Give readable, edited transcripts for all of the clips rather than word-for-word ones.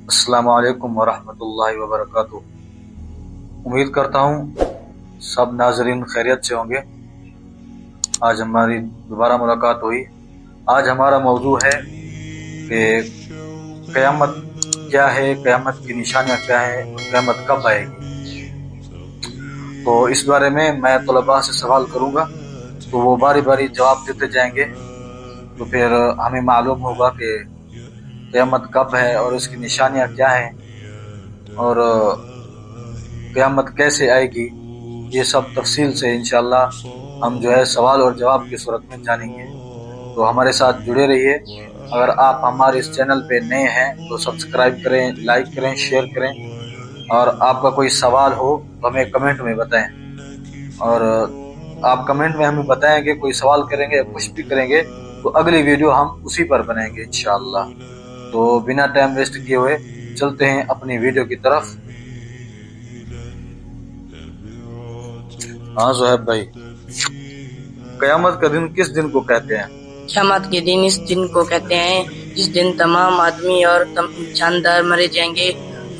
अस्सलामु अलैकुम वरहमतुल्लाहि वबरकातुह। उम्मीद करता हूँ सब नाजरीन खैरियत से होंगे। आज हमारी दोबारा मुलाकात हुई। आज हमारा मौजू है कि क़यामत क्या है, क़यामत की निशानियाँ क्या हैं, क़यामत कब आएगी। तो इस बारे में मैं तलबा से सवाल करूँगा, तो वो बारी बारी जवाब देते जाएंगे, तो फिर हमें मालूम होगा कि क़यामत कब है और इसकी निशानियाँ क्या हैं और क़यामत कैसे आएगी। ये सब तफसील से इंशाअल्लाह हम जो है सवाल और जवाब की सूरत में जानेंगे। तो हमारे साथ जुड़े रहिए। अगर आप हमारे इस चैनल पे नए हैं तो सब्सक्राइब करें, लाइक करें, शेयर करें, और आपका कोई सवाल हो तो हमें कमेंट में बताएं। और आप कमेंट में हमें बताएंगे, कोई सवाल करेंगे या कुछ भी करेंगे तो अगली वीडियो हम उसी पर बनाएंगे इंशाअल्लाह। तो बिना टाइम वेस्ट किए हुए चलते हैं अपनी वीडियो की तरफ। हाँ ज़ुहैब भाई, क़यामत का दिन किस दिन को कहते हैं? क़यामत के दिन इस दिन को कहते हैं जिस दिन तमाम आदमी और जानदार मरे जाएंगे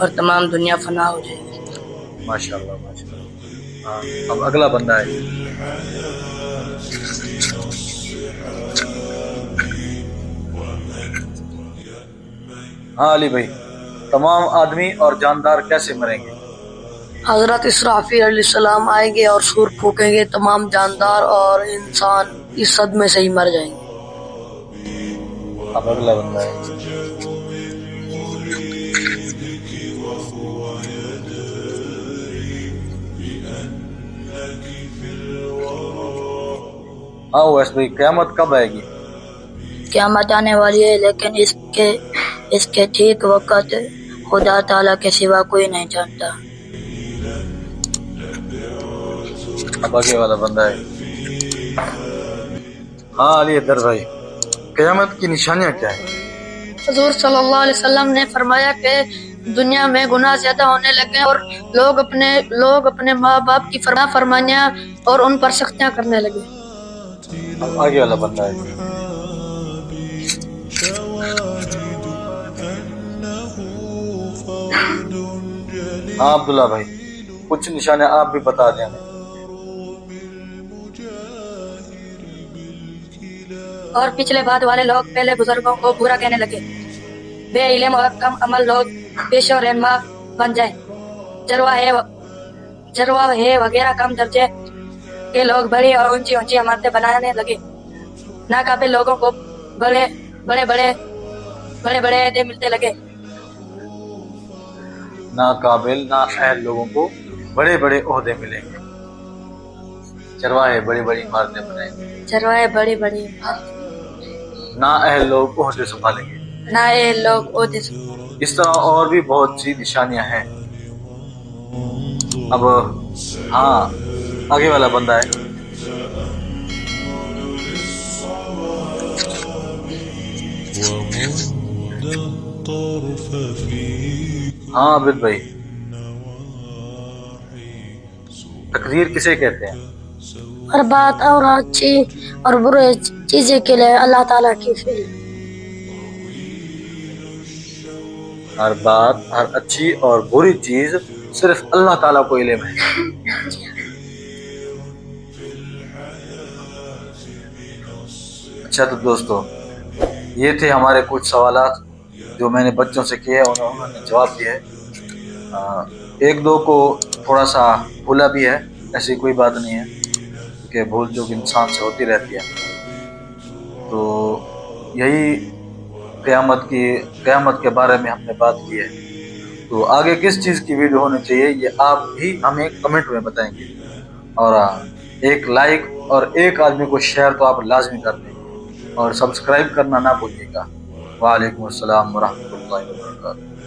और तमाम दुनिया फना हो जाएगी। माशाअल्लाह माशाअल्लाह। हाँ, अब अगला बंदा है। हाँ अली भाई, तमाम आदमी और जानदार कैसे मरेंगे? हजरत इसराफील अलैहिस्सलाम आएंगे और सूर फूकेंगे, तमाम जानदार और इंसान इस सदमे से ही मर जाएंगे। अब अगला बंदा है। हाँ वैसे भाई, क़यामत कब आएगी? क़यामत आने वाली है, लेकिन इसके ठीक वक्त खुदा ताला के सिवा कोई नहीं जानता। अब आगे वाला बंदा है। हाँ अली अदर भाई, क़यामत की निशानियाँ क्या है? हुज़ूर सल्लल्लाहु अलैहि वसल्लम ने फरमाया कि दुनिया में गुनाह ज्यादा होने लगे और लोग अपने माँ बाप की फरमानियाँ और उन पर सख्तियाँ करने लगे। अब आगे वाला बंदा है। हाँ अब्दुल्ला भाई, कुछ निशानियाँ आप भी बता दें हमें। और पिछले बाद वाले लोग पहले बुजुर्गों को बुरा कहने लगे। बेइल्म और कम अमल लोग पेश और रहनुमा बन जाए। चरवाहे वगैरह कम दर्जे के लोग बड़ी और ऊंची ऊंची इमारतें बनाने लगे। नाकाबिल लोगों को बड़े बड़े अहदे मिलते लगे। नाकाबिल ना अहल लोगों को बड़े बड़े ओहदे मिलेंगे। चरवाहे बड़ी बड़ी इमारतें बनाएंगे। चरवाहे बड़ी ना अहल लोग ओहदे संभालेंगे। ना अहल लोग ओहदे। इस तरह और भी बहुत सी निशानियां हैं। अब हाँ आगे वाला बंदा है। हाँ आबिद भाई, तकदीर किसे कहते हैं? हर बात और अच्छी और बुरी चीजें के लिए अल्लाह ताला की फिर। हर बात, हर अच्छी और बुरी चीज सिर्फ अल्लाह ताला को इल्म है। अच्छा तो दोस्तों, ये थे हमारे कुछ सवालात जो मैंने बच्चों से किए और उन्होंने जवाब दिया है। एक दो को थोड़ा सा भूला भी है, ऐसी कोई बात नहीं है कि भूल चूक इंसान से होती रहती है। तो यही क़यामत के बारे में हमने बात की है। तो आगे किस चीज़ की वीडियो होनी चाहिए ये आप भी हमें कमेंट में बताएंगे। और एक लाइक और एक आदमी को शेयर तो आप लाजमी कर दें और सब्सक्राइब करना ना भूलिएगा। वालेकुम अस्सलाम वरहमतुल्लाहि वबरकातुहू।